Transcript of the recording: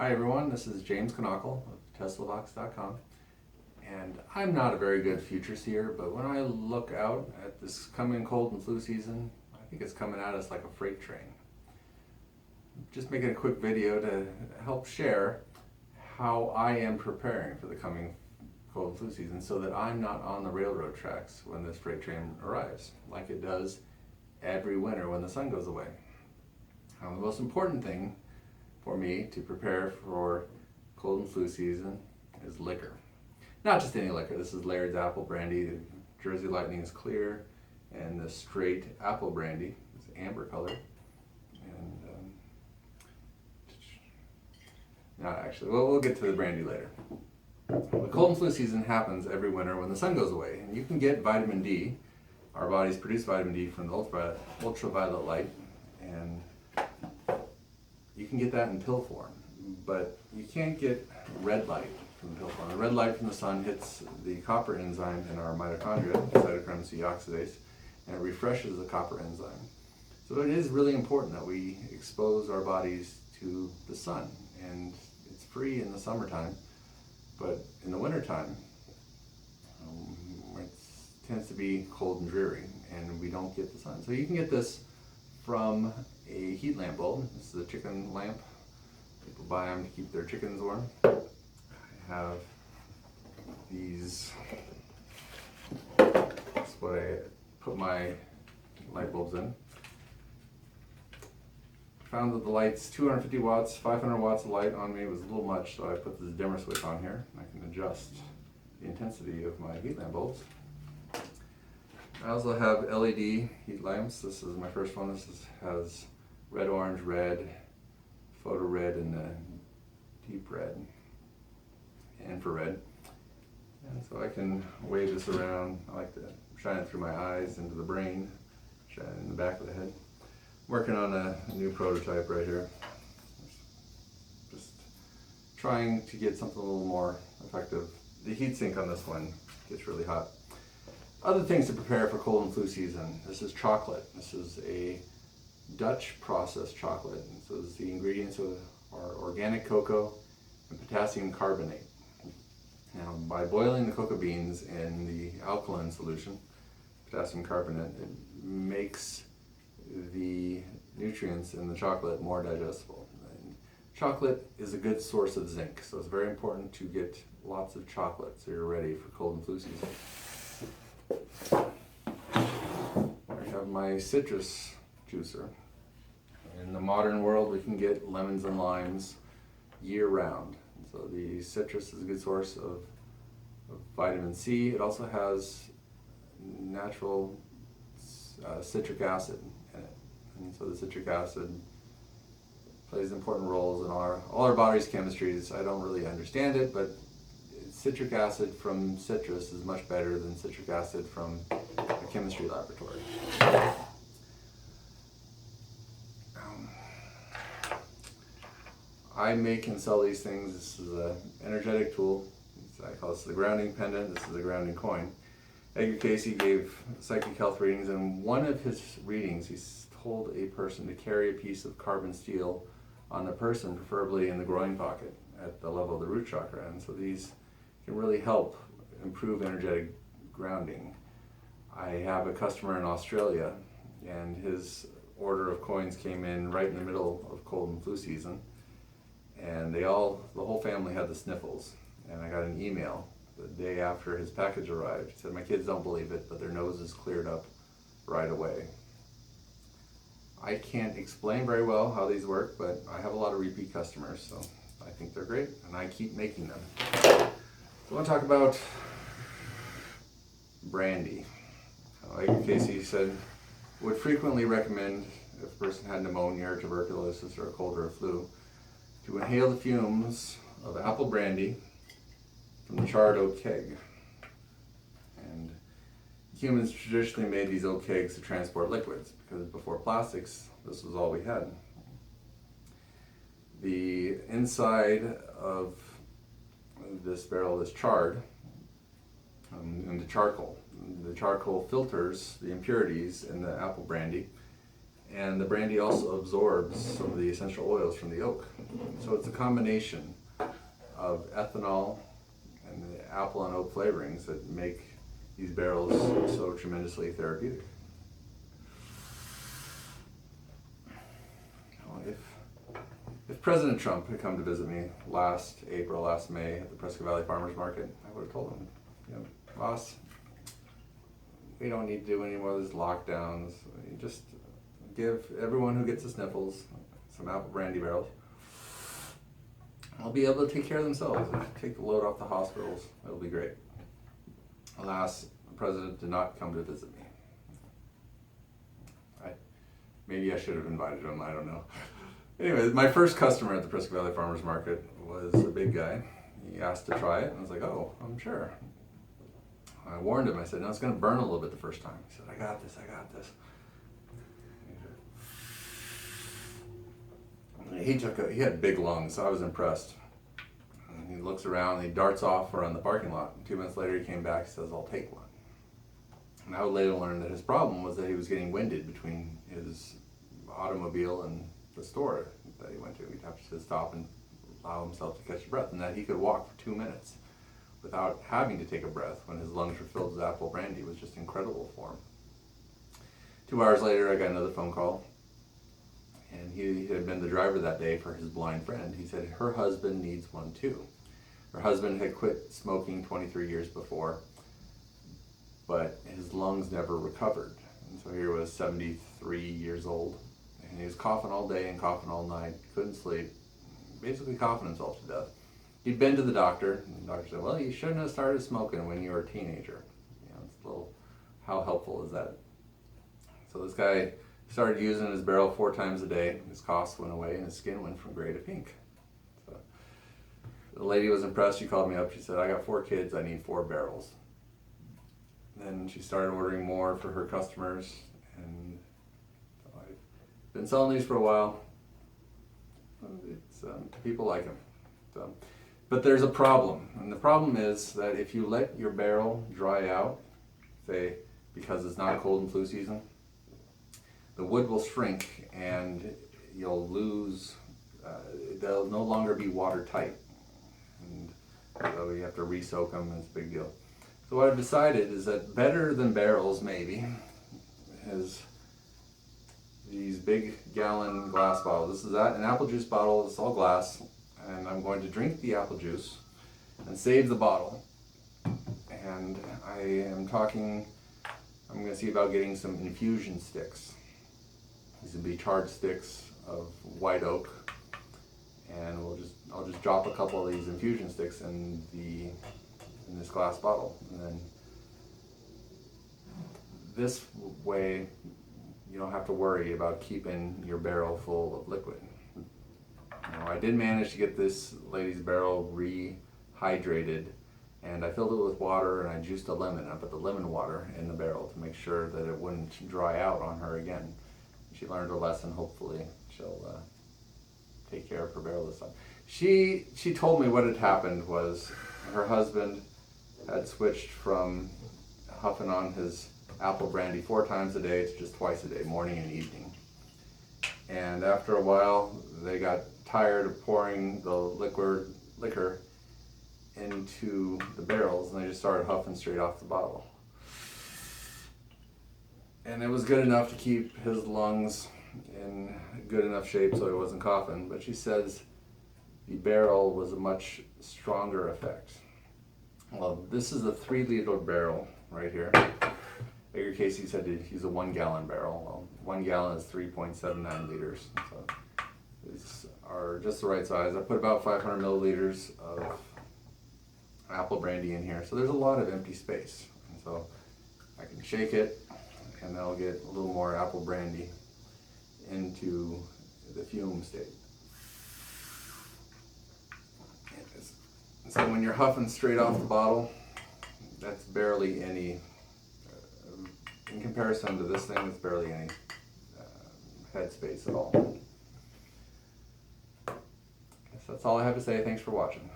Hi everyone, this is James Knockle of TeslaBox.com, and I'm not a very good future seer, but when I look out at this coming cold and flu season, I think it's coming at us like a freight train. Just making a quick video to help share how I am preparing for the coming cold and flu season so that I'm not on the railroad tracks when this freight train arrives, like it does every winter when the sun goes away. The most important thing for me to prepare for cold and flu season is liquor. Not just any liquor. This is Laird's apple brandy. Jersey Lightning is clear, and the straight apple brandy is amber color. And not actually. Well, we'll get to the brandy later. The cold and flu season happens every winter when the sun goes away, and you can get vitamin D. Our bodies produce vitamin D from the ultraviolet light, and you can get that in pill form, but you can't get red light from the pill form. The red light from the sun hits the copper enzyme in our mitochondria, cytochrome C oxidase, and it refreshes the copper enzyme. So it is really important that we expose our bodies to the sun, and it's free in the summertime, but in the wintertime, it tends to be cold and dreary, and we don't get the sun. So you can get this from a heat lamp bulb. This is a chicken lamp. People buy them to keep their chickens warm. I have these. That's what I put my light bulbs in. Found that the light's 250 watts, 500 watts of light on me was a little much, so I put this dimmer switch on here. I can adjust the intensity of my heat lamp bulbs. I also have LED heat lamps. This is my first one. Has red, orange, red, photo red, and deep red, infrared. And so I can wave this around. I like to shine it through my eyes into the brain, shine it in the back of the head. I'm working on a new prototype right here. Just trying to get something a little more effective. The heat sink on this one gets really hot. Other things to prepare for cold and flu season. This is chocolate. This is a Dutch processed chocolate. And so the ingredients are organic cocoa and potassium carbonate. Now, by boiling the cocoa beans in the alkaline solution, potassium carbonate, it makes the nutrients in the chocolate more digestible. And chocolate is a good source of zinc, so it's very important to get lots of chocolate so you're ready for cold and flu season. I have my citrus juicer. In the modern world, we can get lemons and limes year-round. So the citrus is a good source of vitamin C. It also has natural citric acid in it. And so the citric acid plays important roles in all our body's chemistries. I don't really understand it, but citric acid from citrus is much better than citric acid from a chemistry laboratory. I make and sell these things. This is an energetic tool. I call this the grounding pendant. This is the grounding coin. Cayce gave psychic health readings, and one of his readings, he told a person to carry a piece of carbon steel on the person, preferably in the groin pocket at the level of the root chakra. And so these can really help improve energetic grounding. I have a customer in Australia, and his order of coins came in right in the middle of cold and flu season, and the whole family had the sniffles. And I got an email the day after his package arrived. He said, "My kids don't believe it, but their noses cleared up right away." I can't explain very well how these work, but I have a lot of repeat customers, so I think they're great, and I keep making them. So I want to talk about brandy. Like Cayce said, would frequently recommend if a person had pneumonia or tuberculosis or a cold or a flu to inhale the fumes of apple brandy from the charred oak keg. And humans traditionally made these oak kegs to transport liquids because before plastics, this was all we had. The inside of this barrel is charred into charcoal. The charcoal filters the impurities in the apple brandy And the brandy also absorbs some of the essential oils from the oak. So it's a combination of ethanol and the apple and oak flavorings that make these barrels so tremendously therapeutic. If President Trump had come to visit me last May at the Prescott Valley Farmers Market, I would have told him, boss, we don't need to do any more of these lockdowns. You just give everyone who gets the sniffles some apple brandy barrels. I'll be able to take care of themselves, take the load off the hospitals. It'll be great. Alas, the president did not come to visit me. Maybe I should have invited him, I don't know. Anyway, my first customer at the Prescott Valley Farmers Market was a big guy. He asked to try it, and I was like, oh, I'm sure. I warned him, I said, no, it's going to burn a little bit the first time. He said, I got this. He had big lungs, so I was impressed. And he looks around, and he darts off around the parking lot. And 2 minutes later, he came back, he says, I'll take one. And I would later learn that his problem was that he was getting winded between his automobile and the store that he went to. He'd have to stop and allow himself to catch a breath, and that he could walk for 2 minutes without having to take a breath when his lungs were filled with apple brandy was just incredible for him. 2 hours later, I got another phone call, and he had been the driver that day for his blind friend. He said her husband needs one too. Her husband had quit smoking 23 years before, but his lungs never recovered. And so here was 73 years old, and he was coughing all day and coughing all night, couldn't sleep, basically coughing himself to death. He'd been to the doctor, and the doctor said, well, you shouldn't have started smoking when you were a teenager. It's a little, how helpful is that? So this guy started using his barrel 4 times a day. His coughs went away, and his skin went from gray to pink. So the lady was impressed. She called me up. She said, I got 4 kids. I need 4 barrels. Then she started ordering more for her customers, and so I've been selling these for a while. It's people like them. So, but there's a problem, and the problem is that if you let your barrel dry out, say because it's not cold and flu season, the wood will shrink and you'll lose. They'll no longer be watertight, and so you have to re-soak them. It's a big deal. So what I've decided is that better than barrels maybe is these big gallon glass bottles. This is an apple juice bottle. It's all glass, and I'm going to drink the apple juice and save the bottle. And I'm going to see about getting some infusion sticks. These will be charred sticks of white oak, and I'll just drop a couple of these infusion sticks in this glass bottle, and then this way you don't have to worry about keeping your barrel full of liquid. Now, I did manage to get this lady's barrel rehydrated, and I filled it with water, and I juiced a lemon. I put the lemon water in the barrel to make sure that it wouldn't dry out on her again. She learned her lesson. Hopefully she'll take care of her barrel this time. She told me what had happened was her husband had switched from huffing on his apple brandy 4 times a day to just twice a day, morning and evening. And after a while, they got tired of pouring the liquor into the barrels, and they just started huffing straight off the bottle. And it was good enough to keep his lungs in good enough shape so he wasn't coughing, but she says the barrel was a much stronger effect. Well, this is a 3-liter barrel right here. Edgar Cayce said to use a 1-gallon barrel. Well, 1 gallon is 3.79 liters. So these are just the right size. I put about 500 milliliters of apple brandy in here. So there's a lot of empty space. And so I can shake it, and then I'll get a little more apple brandy into the fume state. So when you're huffing straight off the bottle, that's barely any, in comparison to this thing, it's barely any head space at all. Guess that's all I have to say. Thanks for watching.